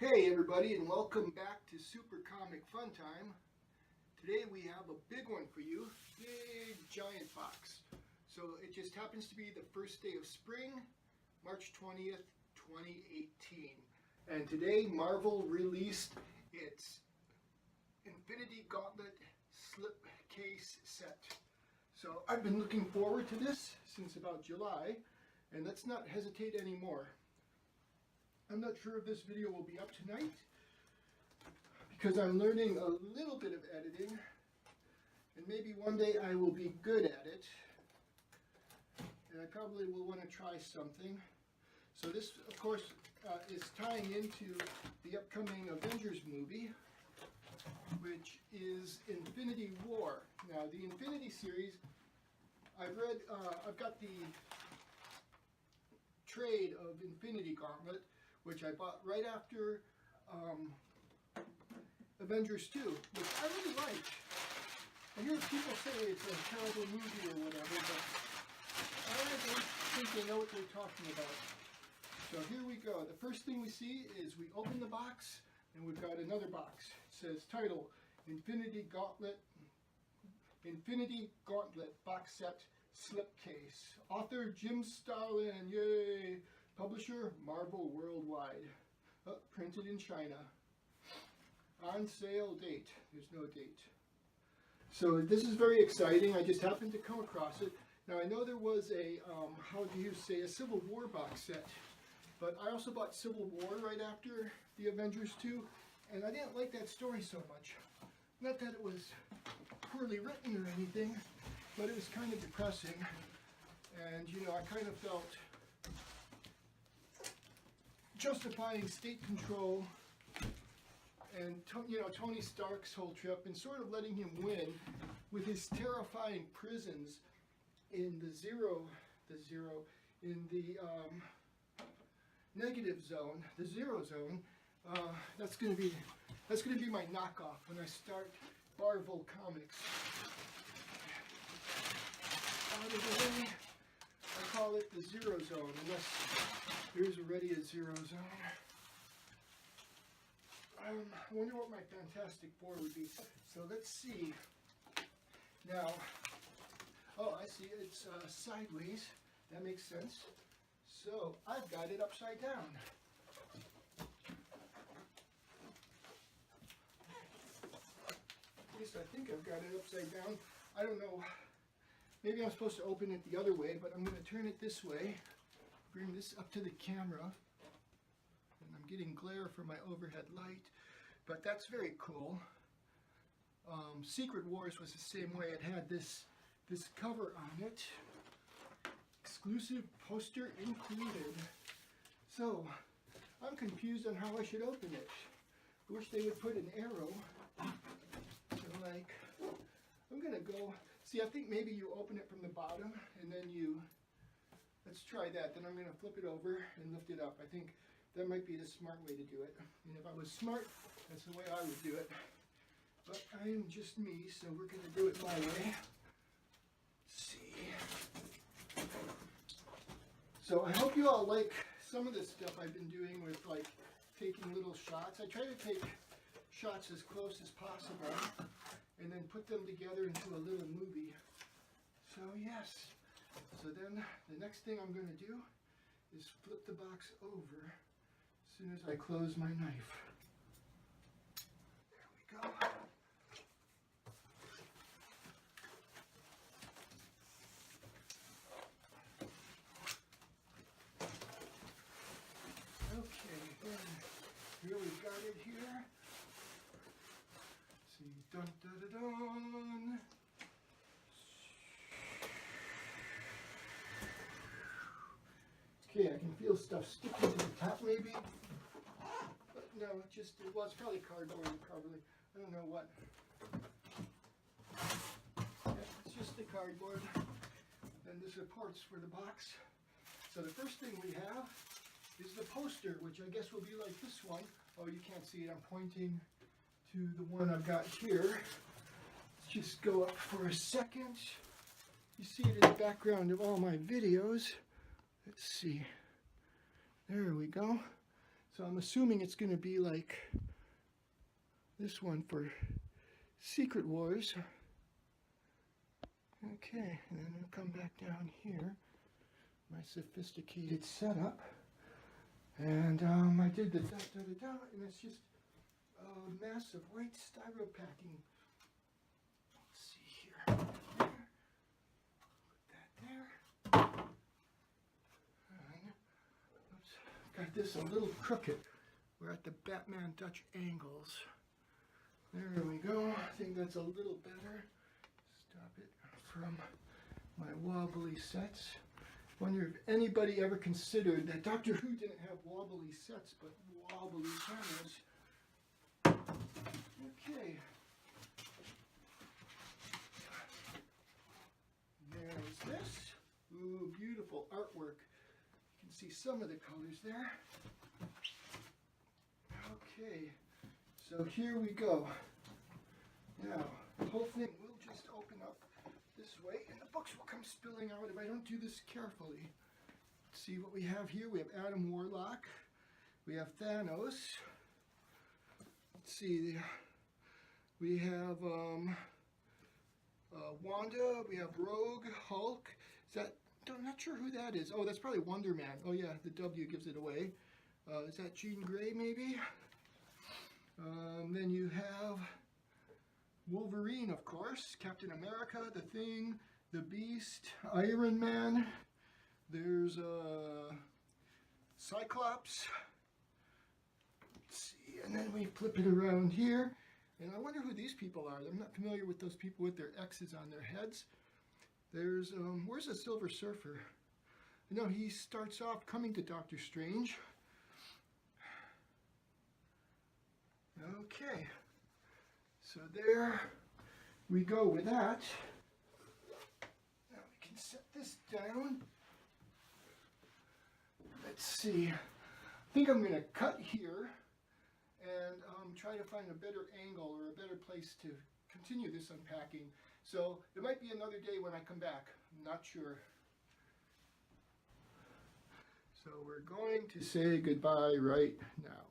Hey everybody, and welcome back to Super Comic Fun Time. Today we have a big one for you, big giant box. So it just happens to be the first day of spring, March 20th, 2018. And today Marvel released its Infinity Gauntlet Slipcase set. So I've been looking forward to this since about July, and let's not hesitate anymore. I'm not sure if this video will be up tonight because I'm learning a little bit of editing, and maybe one day I will be good at it, and I probably will want to try something. So this, of course, is tying into the upcoming Avengers movie, which is Infinity War. Now, the Infinity series, I've got the trade of Infinity Gauntlet, which I bought right after Avengers 2, which I really liked. I hear people say it's a terrible movie or whatever, but I don't think they know what they're talking about. So here we go. The first thing we see is we open the box, and we've got another box. It says title, Infinity Gauntlet box set slipcase. Author Jim Starlin, yay! Publisher Marvel Worldwide. Printed in China. On sale date. There's no date. So this is very exciting. I just happened to come across it. Now I know there was a, how do you say, a Civil War box set. But I also bought Civil War right after the Avengers 2. And I didn't like that story so much. Not that it was poorly written or anything, but it was kind of depressing. And, you know, I kind of felt justifying state control and, you know, Tony Stark's whole trip and sort of letting him win with his terrifying prisons in the negative zone, the zero zone. That's gonna be my knockoff when I start Battleworld comics. Out of the way, I call it the zero zone, unless there's already a zero zone. I wonder what my Fantastic Four would be. So let's see. Now, oh, I see, it's sideways. That makes sense. So I've got it upside down. At least I think I've got it upside down. I don't know. Maybe I'm supposed to open it the other way, but I'm going to turn it this way. Bring this up to the camera. And I'm getting glare from my overhead light. But that's very cool. Secret Wars was the same way. It had this cover on it. Exclusive poster included. So, I'm confused on how I should open it. I wish they would put an arrow. So like, I'm going to go... See, I think maybe you open it from the bottom, and then you... Let's try that. Then I'm going to flip it over and lift it up. I think that might be the smart way to do it. And if I was smart, that's the way I would do it. But I am just me, so we're going to do it my way. Let's see. So I hope you all like some of the stuff I've been doing with, like, taking little shots. I try to take shots as close as possible and then put them together into a little movie. So yes. So then the next thing I'm going to do is flip the box over as soon as I close my knife. There we go. Okay, then here we've got it here. Let's see, dun dun dun dun. Okay, I can feel stuff sticking to the top maybe. But no, well, it's probably cardboard, probably. I don't know what. Yeah, it's just the cardboard. Then the supports for the box. So the first thing we have is the poster, which I guess will be like this one. Oh, you can't see it. I'm pointing to the one I've got here. Let's just go up for a second. You see it in the background of all my videos. Let's see. There we go. So I'm assuming it's going to be like this one for Secret Wars. Okay, and then I'll come back down here, my sophisticated setup, and I did the da-da-da-da, and it's just a mass of white styro packing. Let's see here. Put that there. And, oops, got this a little crooked. We're at the Batman Dutch angles. There we go. I think that's a little better. Stop it from my wobbly sets. Wonder if anybody ever considered that Doctor Who didn't have wobbly sets, but wobbly cameras. Okay. There's this. Ooh, beautiful artwork. You can see some of the colors there. Okay, so here we go. Now, the whole thing will just open up this way, and the books will come spilling out if I don't do this carefully. Let's see what we have here. We have Adam Warlock. We have Thanos. Let's see. We have Wanda. We have Rogue, Hulk. Is that? I'm not sure who that is. Oh, that's probably Wonder Man. Oh yeah, the W gives it away. Is that Jean Grey maybe? Then you have Wolverine, of course, Captain America, The Thing, The Beast, Iron Man. There's Cyclops. Let's see, and then we flip it around here. And I wonder who these people are. I'm not familiar with those people with their X's on their heads. There's, where's the Silver Surfer? You know, he starts off coming to Doctor Strange. Okay, so there we go with that. Now we can set this down. Let's see. I think I'm going to cut here and try to find a better angle or a better place to continue this unpacking. So it might be another day when I come back. I'm not sure. So we're going to say goodbye right now.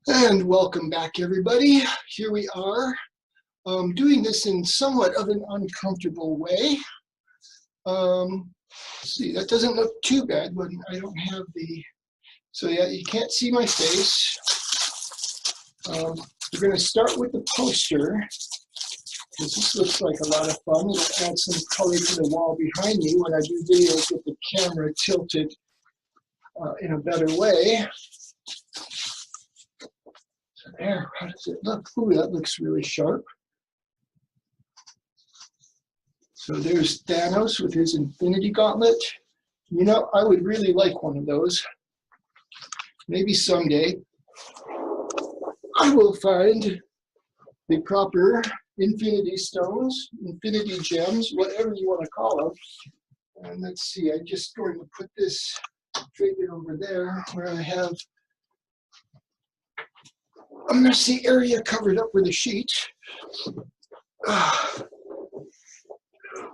And welcome back, everybody. Here we are, doing this in somewhat of an uncomfortable way. Let's see, that doesn't look too bad when I don't have the, so yeah, you can't see my face. We're going to start with the poster, because this looks like a lot of fun. It'll add some color to the wall behind me when I do videos with the camera tilted in a better way. So there, how does it look? Ooh, that looks really sharp. So there's Thanos with his Infinity Gauntlet. You know, I would really like one of those. Maybe someday I will find the proper Infinity Stones, Infinity Gems, whatever you want to call them. And let's see, I'm just going to put this figure over there where I have a messy area covered up with a sheet.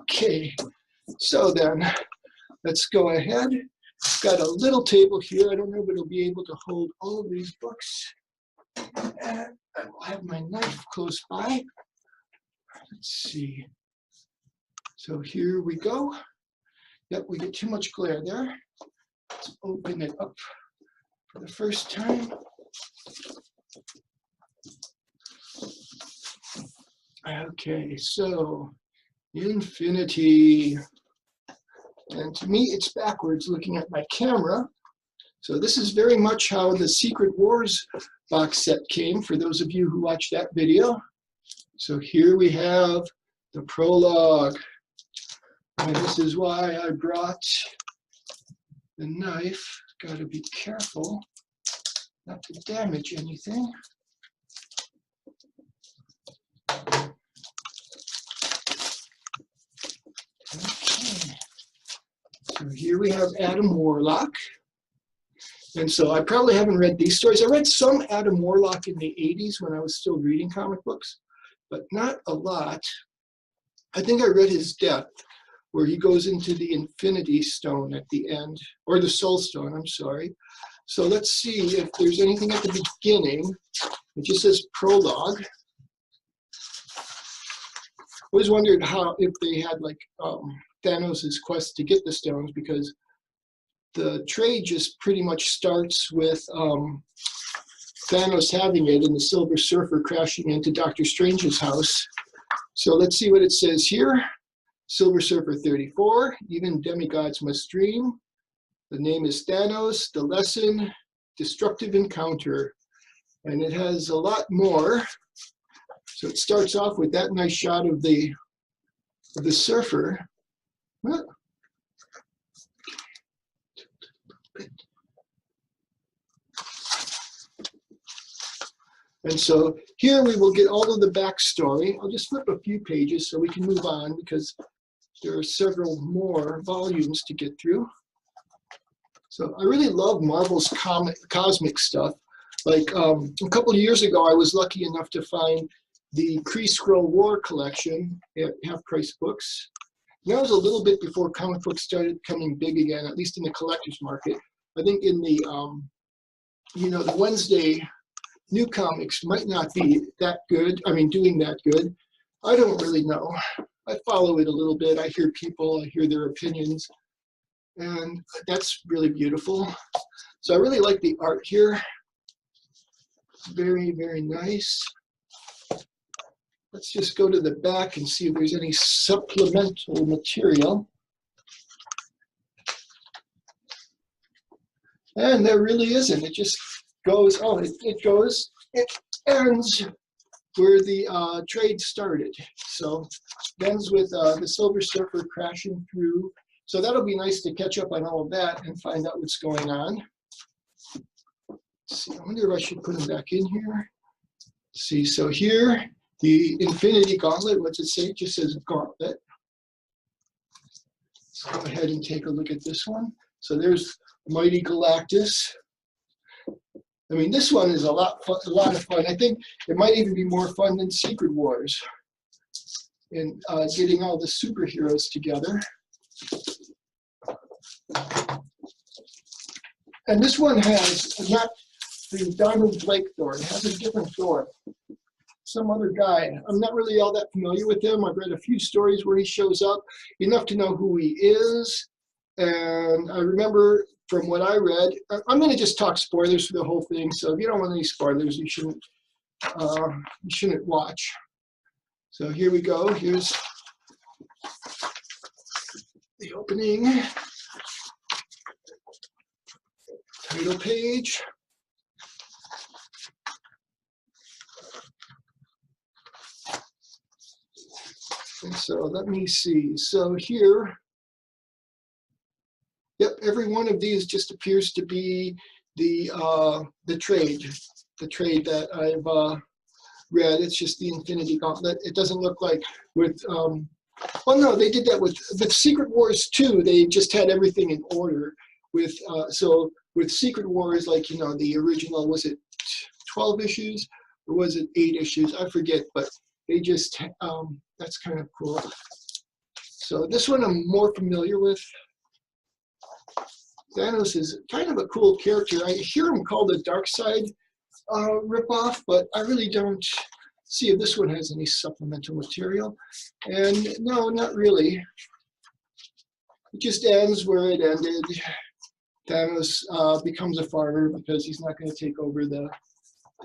Okay, so then let's go ahead. I've got a little table here. I don't know if it'll be able to hold all of these books. And I will have my knife close by. Let's see. So here we go. Yep, we get too much glare there. Let's open it up for the first time. Okay, so Infinity. And to me, it's backwards looking at my camera. So this is very much how the Secret Wars box set came, for those of you who watched that video. So here we have the prologue. And this is why I brought the knife. Got to be careful not to damage anything. Okay. So here we have Adam Warlock. And so I probably haven't read these stories. I read some Adam Warlock in the 80s when I was still reading comic books, but not a lot. I think I read his death where he goes into the Infinity Stone at the end, or the Soul Stone, I'm sorry. So let's see if there's anything at the beginning. It just says prologue. I always wondered if they had like Thanos' quest to get the stones, because the trade just pretty much starts with Thanos having it and the Silver Surfer crashing into Doctor Strange's house. So let's see what it says here. Silver Surfer 34, even demigods must dream. The name is Thanos, the lesson, destructive encounter. And it has a lot more. So it starts off with that nice shot of the surfer. What? And so here we will get all of the backstory. I'll just flip a few pages so we can move on, because there are several more volumes to get through. So I really love Marvel's cosmic stuff. Like a couple of years ago, I was lucky enough to find the Kree-Skrull War collection at Half Price Books. And that was a little bit before comic books started coming big again, at least in the collector's market. I think in the, the Wednesday new comics might not be that good. I mean, doing that good. I don't really know. I follow it a little bit. I hear people, I hear their opinions, and that's really beautiful. So I really like the art here. Very, very nice. Let's just go to the back and see if there's any supplemental material. And there really isn't. It just goes, it ends where the trade started. So it ends with the Silver Surfer crashing through. So that'll be nice to catch up on all of that and find out what's going on. Let's see, I wonder if I should put them back in here. Let's see, so here, the Infinity Gauntlet, what's it say? It just says Gauntlet. Let's go ahead and take a look at this one. So there's Mighty Galactus. I mean, this one is a lot of fun. I think it might even be more fun than Secret Wars, and getting all the superheroes together. And this one has not the Donald Blake Thor. It has a different Thor. Some other guy. I'm not really all that familiar with him. I've read a few stories where he shows up, enough to know who he is. And I remember from what I read, I'm going to just talk spoilers for the whole thing. So if you don't want any spoilers, you shouldn't watch. So here we go. Here's the opening title page. And so let me see. So here, yep, every one of these just appears to be the trade that I've read. It's just the Infinity Gauntlet. It doesn't look like with well, no, they did that with Secret Wars 2. They just had everything in order. With so with Secret Wars, like the original, was it 12 issues or was it 8 issues? I forget, but they just that's kind of cool. So this one I'm more familiar with. Thanos is kind of a cool character. I hear him called the Dark Side ripoff, but I really don't see if this one has any supplemental material. And no, not really. It just ends where it ended. Thanos becomes a farmer because he's not going to take over the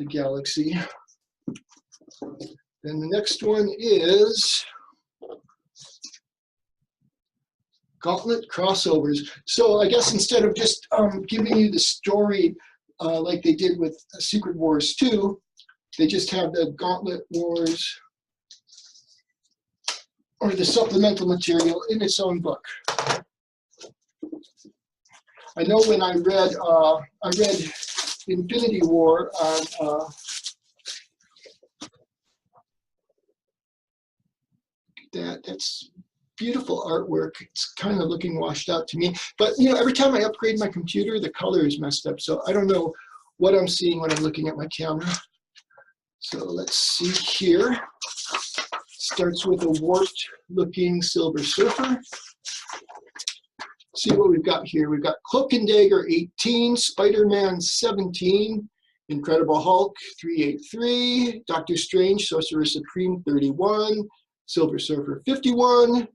galaxy. Then the next one is Gauntlet crossovers. So I guess instead of just giving you the story like they did with Secret Wars 2, they just have the Gauntlet Wars or the supplemental material in its own book. I know when I read Infinity War on that's beautiful artwork. It's kind of looking washed out to me, but every time I upgrade my computer, the color is messed up, so I don't know what I'm seeing when I'm looking at my camera. So let's see here. Starts with a warped looking Silver Surfer. See what we've got here. We've got Cloak and Dagger 18, Spider-Man 17, Incredible Hulk 383, Doctor Strange Sorcerer Supreme 31, Silver Surfer 51,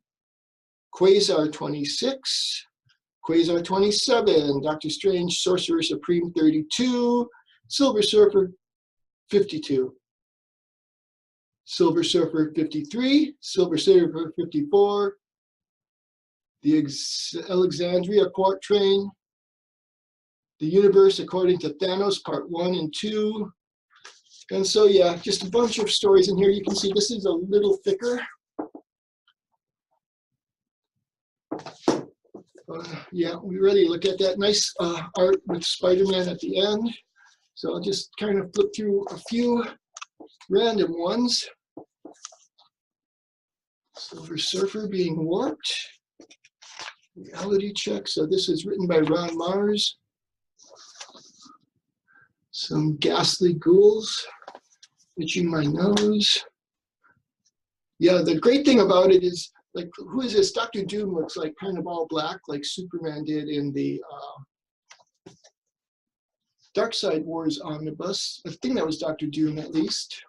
Quasar 26, Quasar 27, Doctor Strange Sorcerer Supreme 32, Silver Surfer 52, Silver Surfer 53, Silver Surfer 54, the Alexandria Quatrain, The Universe According to Thanos, Part 1 and 2. And so, yeah, just a bunch of stories in here. You can see this is a little thicker. Yeah, we already look at that nice art with Spider-Man at the end. So I'll just kind of flip through a few random ones. Silver Surfer being warped. Reality check. So this is written by Ron Mars. Some ghastly ghouls itching my nose. Yeah, the great thing about it is, like, who is this? Dr. Doom looks like kind of all black, like Superman did in the Darkseid Wars omnibus. I think that was Dr. Doom, at least.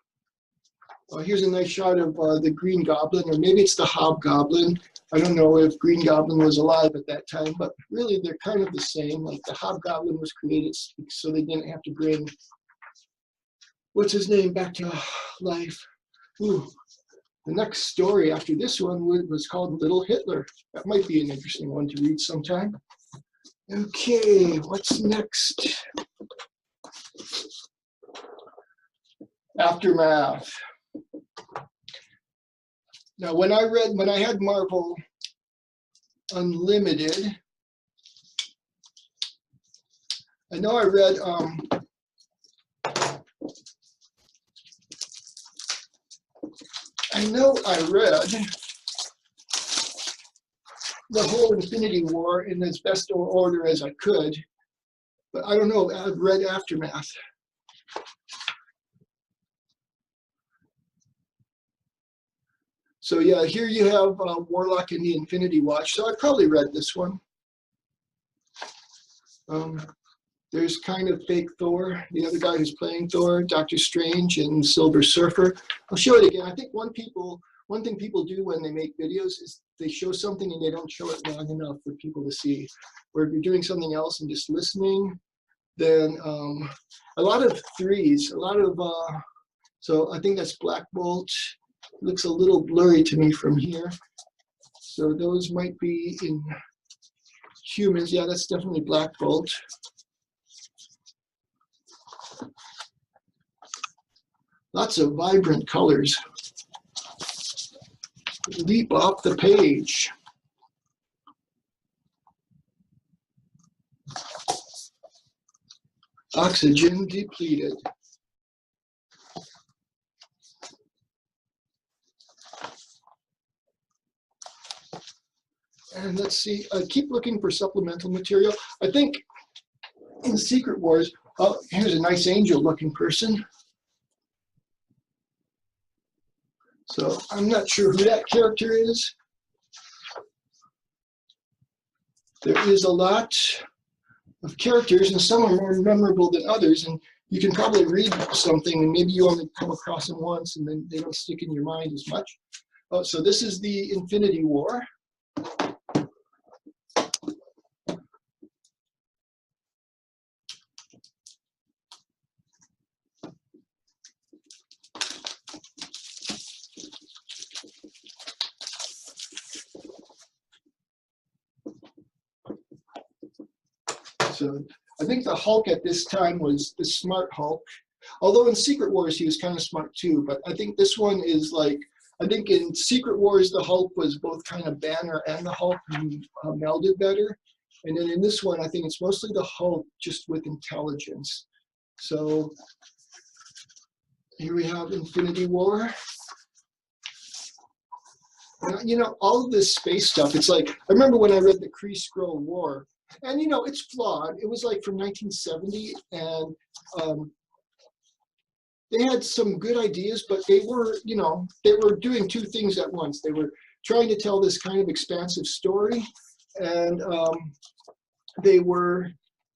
Here's a nice shot of the Green Goblin, or maybe it's the Hobgoblin. I don't know if Green Goblin was alive at that time, but really they're kind of the same. Like, the Hobgoblin was created so they didn't have to bring, what's his name, back to life. Ooh. The next story after this one was called Little Hitler. That might be an interesting one to read sometime. Okay, what's next? Aftermath. Now, when I had Marvel Unlimited, I know I read the whole Infinity War in as best order as I could, but I don't know, I've read Aftermath. So yeah, here you have Warlock and the Infinity Watch. So I probably read this one. There's kind of fake Thor, the other guy who's playing Thor, Doctor Strange, and Silver Surfer. I'll show it again. I think one thing people do when they make videos is they show something and they don't show it long enough for people to see. Or if you're doing something else and just listening, then a lot of threes, so I think that's Black Bolt. It looks a little blurry to me from here. So those might be in humans. Yeah, that's definitely Black Bolt. Lots of vibrant colors. Leap off the page. Oxygen depleted. And let's see, keep looking for supplemental material. I think in Secret Wars, oh, here's a nice angel-looking person. So I'm not sure who that character is. There is a lot of characters, and some are more memorable than others, and you can probably read something, and maybe you only come across them once, and then they don't stick in your mind as much. Oh, so this is the Infinity War. So I think the Hulk at this time was the smart Hulk. Although in Secret Wars he was kind of smart too, but I think this one is like, I think in Secret Wars the Hulk was both kind of Banner and the Hulk who melded better. And then in this one I think it's mostly the Hulk just with intelligence. So here we have Infinity War. You know, all of this space stuff, it's like, I remember when I read the Kree Skrull War, and you know, it's flawed. It was like from 1970, and they had some good ideas, but they were, you know, they were doing two things at once. They were trying to tell this kind of expansive story, and they were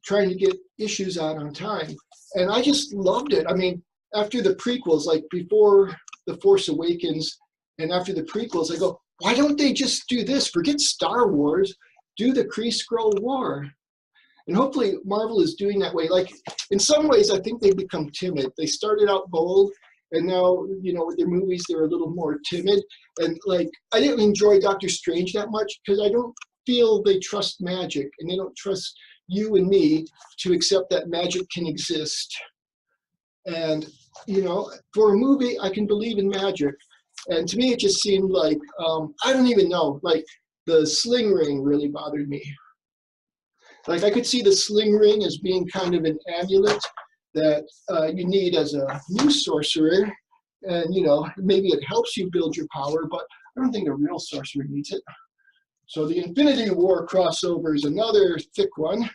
trying to get issues out on time. And I just loved it. I mean, after the prequels, like before The Force Awakens and after the prequels, I go, why don't they just do this? Forget Star Wars, do the Kree-Skrull War. And hopefully Marvel is doing that way. Like, in some ways, I think they've become timid. They started out bold, and now, you know, with their movies, they're a little more timid. And, like, I didn't enjoy Doctor Strange that much because I don't feel they trust magic, and they don't trust you and me to accept that magic can exist. And, you know, for a movie, I can believe in magic. And to me, it just seemed like, I don't even know, like, the sling ring really bothered me. Like, I could see the sling ring as being kind of an amulet that you need as a new sorcerer. And, you know, maybe it helps you build your power, but I don't think a real sorcerer needs it. So the Infinity War crossover is another thick one.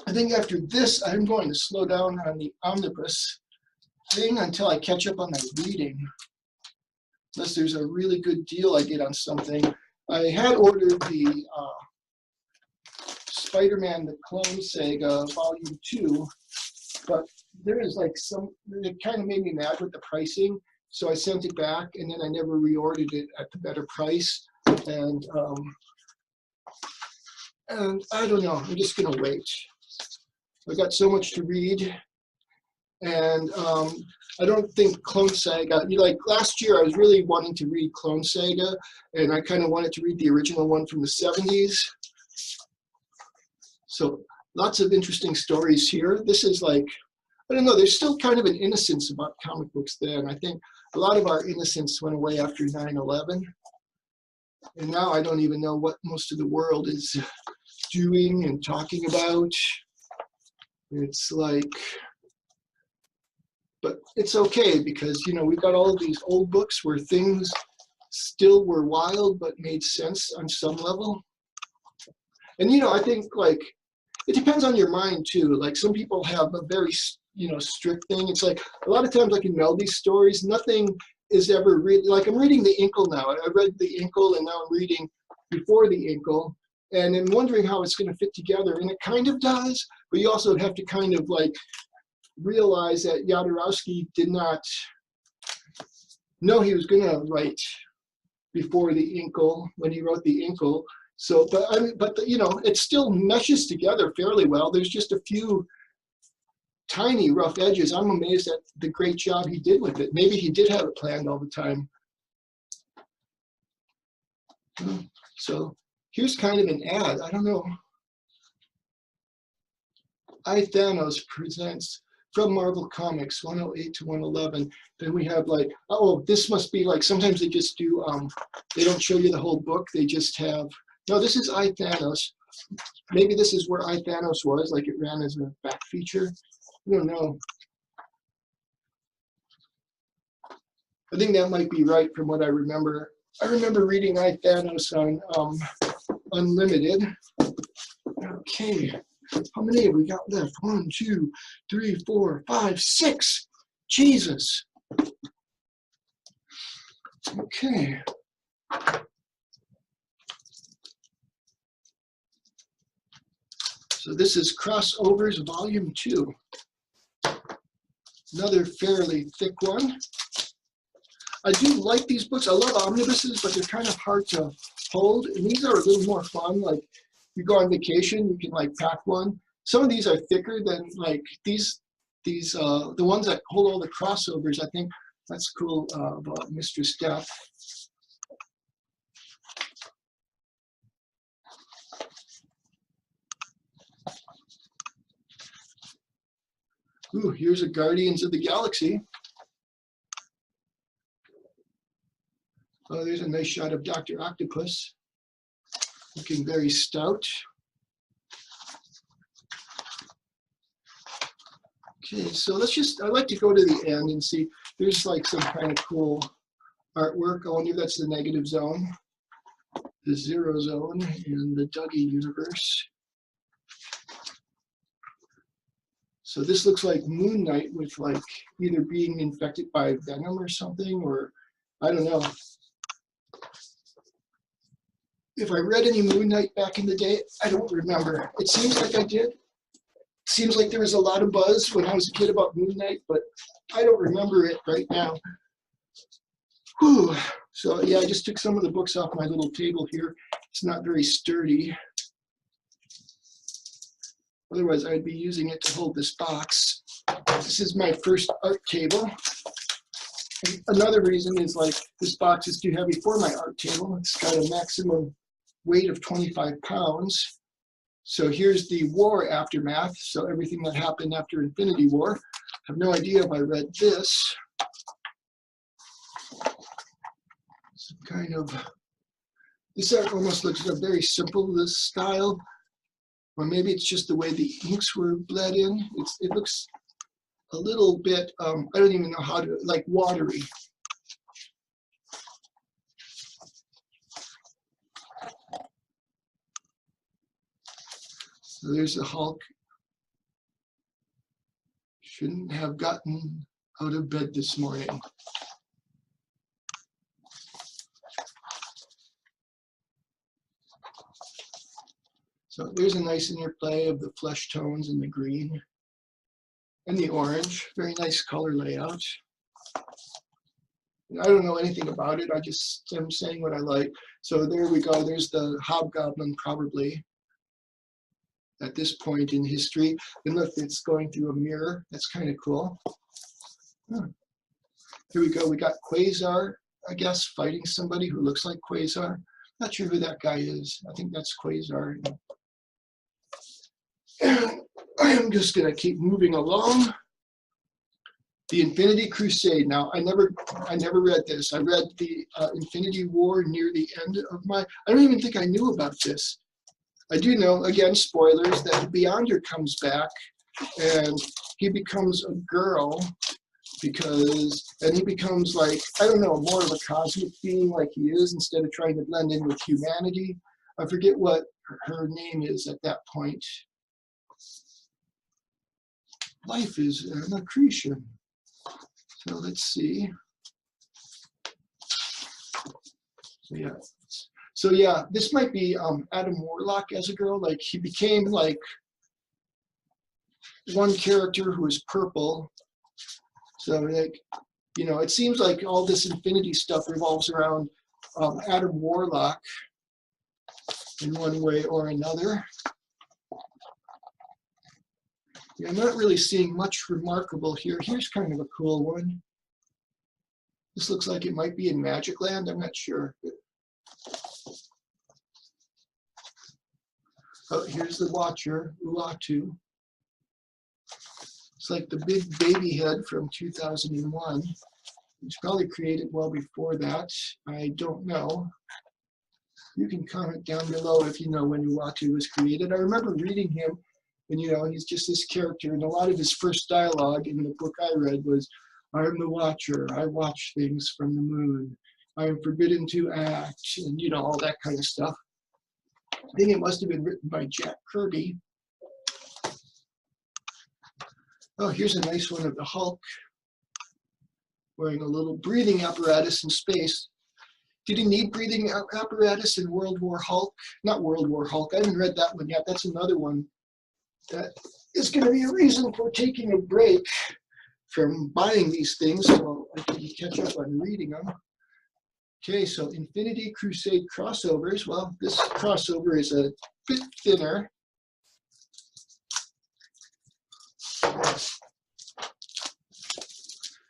I think after this, I'm going to slow down on the omnibus thing until I catch up on my reading. Unless there's a really good deal I get on something. I had ordered the Spider-Man the Clone Saga Volume 2, but there is like it kind of made me mad with the pricing, so I sent it back, and then I never reordered it at the better price, and I don't know, I'm just gonna wait. I've got so much to read, and I don't think Clone Saga, like last year I was really wanting to read Clone Saga, and I kind of wanted to read the original one from the 70s. So lots of interesting stories here. This is like, I don't know, there's still kind of an innocence about comic books then. I think a lot of our innocence went away after 9/11. And now I don't even know what most of the world is doing and talking about. It's like, but it's okay because, you know, we've got all of these old books where things still were wild but made sense on some level. And, you know, I think, like, it depends on your mind, too. Like, some people have a very, you know, strict thing. It's like, a lot of times I can know these stories. Nothing is ever really, like, I'm reading the Inkle now. I read the Inkle, and now I'm reading before the Inkle. And I'm wondering how it's going to fit together. And it kind of does, but you also have to kind of, like, realize that Jodorowsky did not know he was going to write before the Inkle when he wrote the Inkle. So, but you know, it still meshes together fairly well. There's just a few tiny rough edges. I'm amazed at the great job he did with it. Maybe he did have it planned all the time. So here's kind of an ad. I don't know. Thanos presents from Marvel Comics 108 to 111. Then we have like, oh, this must be like, sometimes they just do, they don't show you the whole book. They just have, no, this is Thanos. Maybe this is where Thanos was, like it ran as a back feature. I don't know. I think that might be right from what I remember. I remember reading Thanos on Unlimited. Okay, how many have we got left? 1, 2, 3, 4, 5, 6. Jesus. Okay. So this is Crossovers Volume 2. Another fairly thick one. I do like these books. I love omnibuses, but they're kind of hard to hold. And these are a little more fun. Like, you go on vacation, you can like pack one. Some of these are thicker than like these the ones that hold all the crossovers. I think that's cool about Mistress Death. Ooh, here's a Guardians of the Galaxy. Oh, there's a nice shot of Dr. Octopus, looking very stout. Okay, so let's just, I'd like to go to the end and see, there's like some kind of cool artwork. I wonder if that's the Negative Zone, the Zero Zone, and the Dougie universe. So this looks like Moon Knight with like either being infected by Venom or something, or I don't know. if I read any Moon Knight back in the day. I don't remember. It seems like I did. Seems like there was a lot of buzz when I was a kid about Moon Knight, but I don't remember it right now. Whew. So yeah, I just took some of the books off my little table here. It's not very sturdy. Otherwise, I'd be using it to hold this box. This is my first art table. And another reason is like this box is too heavy for my art table. It's got a maximum weight of 25 pounds. So here's the war aftermath. So everything that happened after Infinity War. I have no idea if I read this. Some kind of, this art almost looks very simple, this style. Or maybe it's just the way the inks were bled in. It looks a little bit, I don't even know how to, like watery. So there's the Hulk. Shouldn't have gotten out of bed this morning. So there's a nice interplay of the flesh tones and the green and the orange. Very nice color layout. And I don't know anything about it. I just am saying what I like. So there we go. There's the Hobgoblin probably at this point in history. And look, it's going through a mirror. That's kind of cool. Huh. Here we go. We got Quasar, I guess, fighting somebody who looks like Quasar. Not sure who that guy is. I think that's Quasar. And I am just going to keep moving along. The Infinity Crusade. Now, I never read this. I read the Infinity War near the end of my. I don't even think I knew about this. I do know, again, spoilers, that Beyonder comes back and he becomes a girl and he becomes like, I don't know, more of a cosmic being like he is instead of trying to blend in with humanity. I forget what her name is at that point. Life is an accretion. So let's see. So yeah, this might be Adam Warlock as a girl. Like he became like one character who is purple. So like, you know, it seems like all this Infinity stuff revolves around Adam Warlock in one way or another. Yeah, I'm not really seeing much remarkable here. Here's kind of a cool one. This looks like it might be in Magic Land. I'm not sure. Oh, here's the Watcher, Uatu. It's like the big baby head from 2001. It's probably created well before that. I don't know. You can comment down below if you know when Uatu was created. I remember reading him. And, you know, he's just this character. And a lot of his first dialogue in the book I read was, I am the Watcher. I watch things from the moon. I am forbidden to act. And, you know, all that kind of stuff. I think it must have been written by Jack Kirby. Oh, here's a nice one of the Hulk. Wearing a little breathing apparatus in space. Did he need breathing apparatus in World War Hulk? Not World War Hulk. I haven't read that one yet. That's another one. That is going to be a reason for taking a break from buying these things so I can catch up on reading them. Okay, so Infinity Crusade crossovers. Well, this crossover is a bit thinner.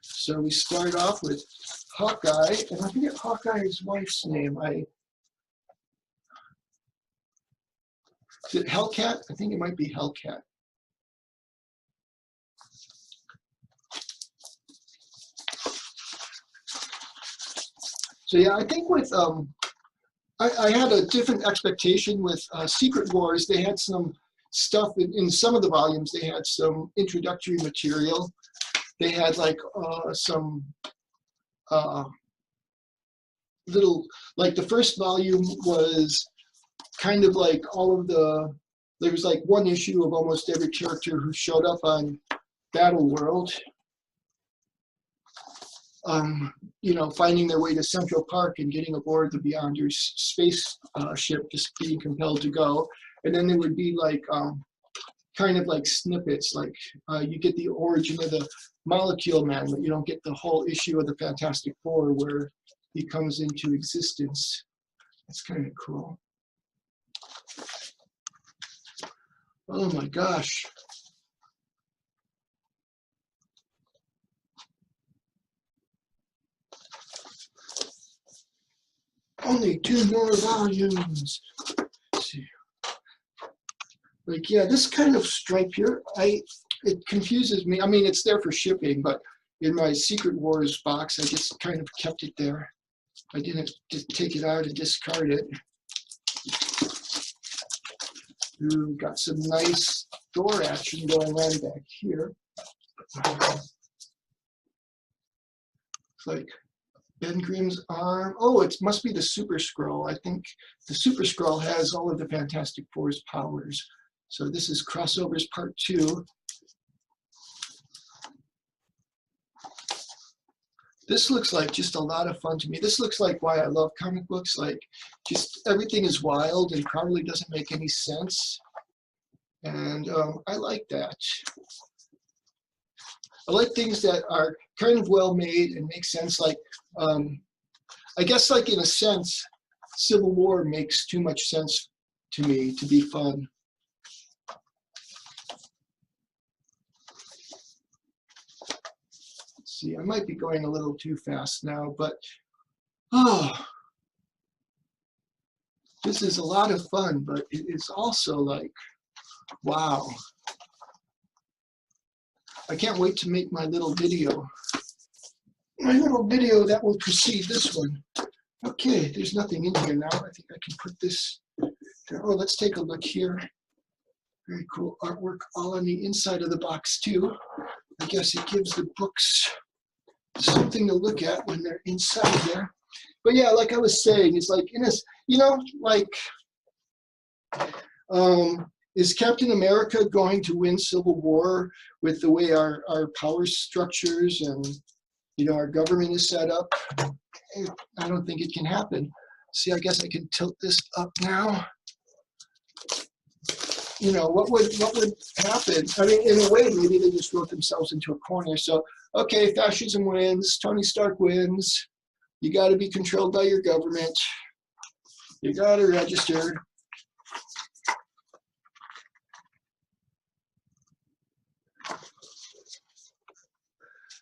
So we start off with Hawkeye, and I forget Hawkeye's wife's name. Is it Hellcat? I think it might be Hellcat. So yeah, I think with, I had a different expectation with Secret Wars. They had some stuff in some of the volumes. They had some introductory material. They had like some little, like the first volume was kind of like all of there was like one issue of almost every character who showed up on Battleworld. you know, finding their way to Central Park and getting aboard the Beyonders space ship, just being compelled to go. And then there would be like kind of like snippets, like you get the origin of the Molecule Man, but you don't get the whole issue of the Fantastic Four where he comes into existence. That's kind of cool. Oh my gosh. Only 2 more volumes. Let's see. Like, yeah, this kind of stripe here, it confuses me. I mean, it's there for shipping, but in my Secret Wars box, I just kind of kept it there. I didn't just take it out and discard it. Ooh, got some nice Thor action going on back here. It's like Ben Grimm's arm. Oh, it must be the Super Skrull. I think the Super Skrull has all of the Fantastic Four's powers. So this is Crossovers Part 2. This looks like just a lot of fun to me. This looks like why I love comic books. Like, just everything is wild and probably doesn't make any sense. And I like that. I like things that are kind of well made and make sense. Like, I guess like in a sense, Civil War makes too much sense to me to be fun. See, I might be going a little too fast now, but oh, this is a lot of fun, but it is also like, wow. I can't wait to make my little video. My little video that will precede this one. Okay, there's nothing in here now. I think I can put this there. Oh, let's take a look here. Very cool artwork all on the inside of the box too. I guess it gives the books something to look at when they're inside there. But yeah, like I was saying, it's like, in a, you know, like, is Captain America going to win Civil War with the way our power structures and, you know, our government is set up? I don't think it can happen. See, I guess I can tilt this up now. You know, what would happen? I mean, in a way, maybe they just wrote themselves into a corner. So, okay, fascism wins, Tony Stark wins. You got to be controlled by your government. You got to register.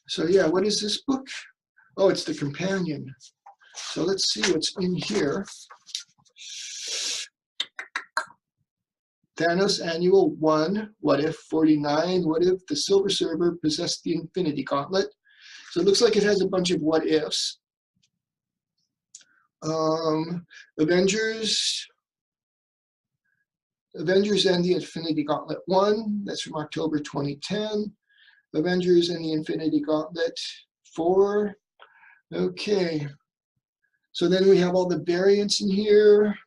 So yeah, what is this book? Oh, it's the companion. So let's see what's in here. Thanos Annual 1, What If 49, What If the Silver Surfer possessed the Infinity Gauntlet? So it looks like it has a bunch of what ifs. Avengers and the Infinity Gauntlet 1, that's from October 2010. Avengers and the Infinity Gauntlet 4. Okay. So then we have all the variants in here.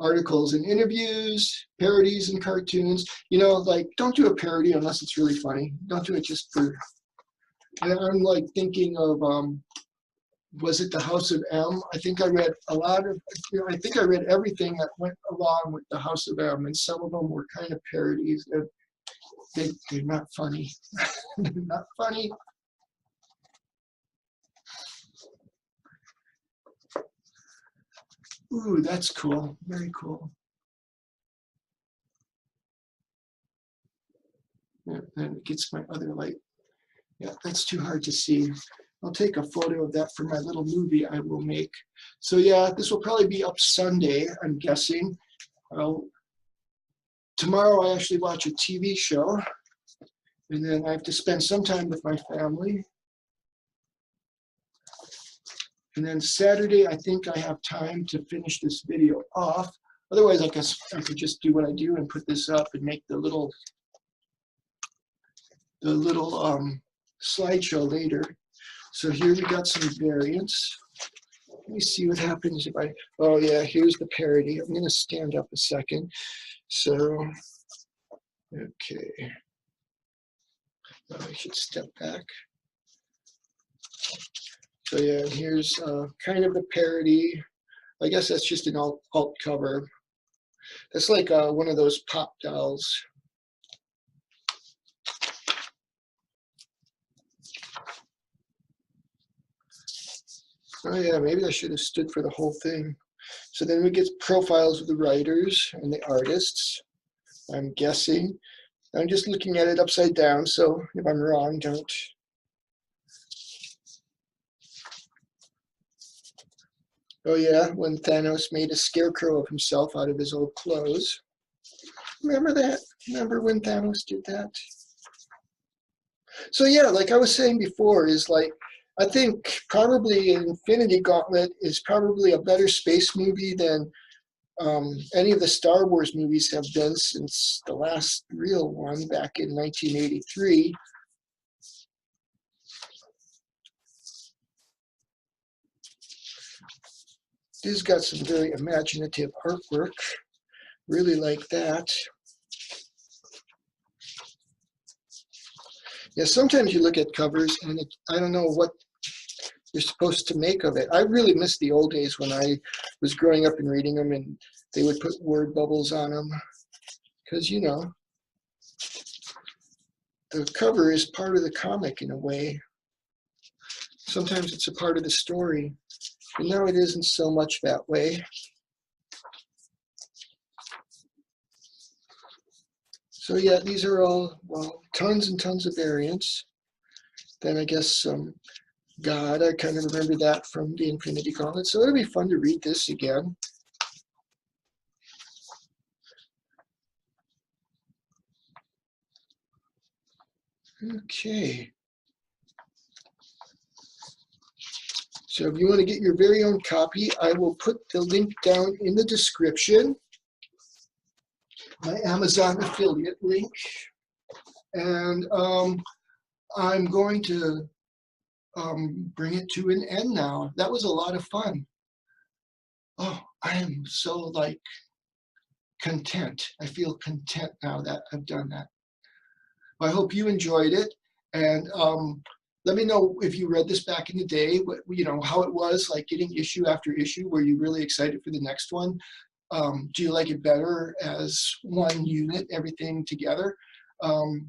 Articles and interviews, parodies and cartoons. You know, like, don't do a parody unless it's really funny. Don't do it just for... I'm like thinking of, was it the House of M? I think I read a lot of, you know, I think I read everything that went along with the House of M, and some of them were kind of parodies. They're not funny. They're not funny. Ooh, that's cool. Very cool. Yeah, then it gets my other light. Yeah, that's too hard to see. I'll take a photo of that for my little movie I will make. So yeah, this will probably be up Sunday, I'm guessing. Tomorrow I actually watch a TV show, and then I have to spend some time with my family. And then Saturday, I think I have time to finish this video off. Otherwise, I guess I could just do what I do and put this up and make the little slideshow later. So here we got some variants. Let me see what happens if I, oh yeah, here's the parody. I'm gonna stand up a second. So, okay. I should step back. So yeah, and here's kind of the parody. I guess that's just an alt cover. That's like one of those pop dolls. Oh yeah, maybe I should have stood for the whole thing. So then we get profiles of the writers and the artists. I'm guessing. I'm just looking at it upside down, so if I'm wrong, don't. Oh yeah, when Thanos made a scarecrow of himself out of his old clothes. Remember that? Remember when Thanos did that? So yeah, like I was saying before, is like, I think probably Infinity Gauntlet is probably a better space movie than any of the Star Wars movies have been since the last real one back in 1983. This has got some very imaginative artwork. Really like that. Yeah, sometimes you look at covers and I don't know what you're supposed to make of it. I really miss the old days when I was growing up and reading them and they would put word bubbles on them. Because, you know, the cover is part of the comic in a way. Sometimes it's a part of the story. But now it isn't so much that way. So yeah, these are all, well, tons and tons of variants. Then I guess God, I kind of remember that from the Infinity Gauntlet. So it'll be fun to read this again. Okay. So if you want to get your very own copy, I will put the link down in the description. My Amazon affiliate link. And I'm going to bring it to an end now. That was a lot of fun. Oh, I am so like content. I feel content now that I've done that. I hope you enjoyed it. And let me know if you read this back in the day, what, you know, how it was like getting issue after issue. Were you really excited for the next one? Do you like it better as one unit, everything together? And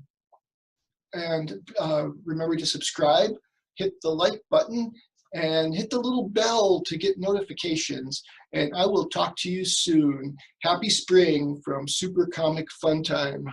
remember to subscribe, hit the like button, and hit the little bell to get notifications. And I will talk to you soon. Happy spring from Super Comic Fun Time.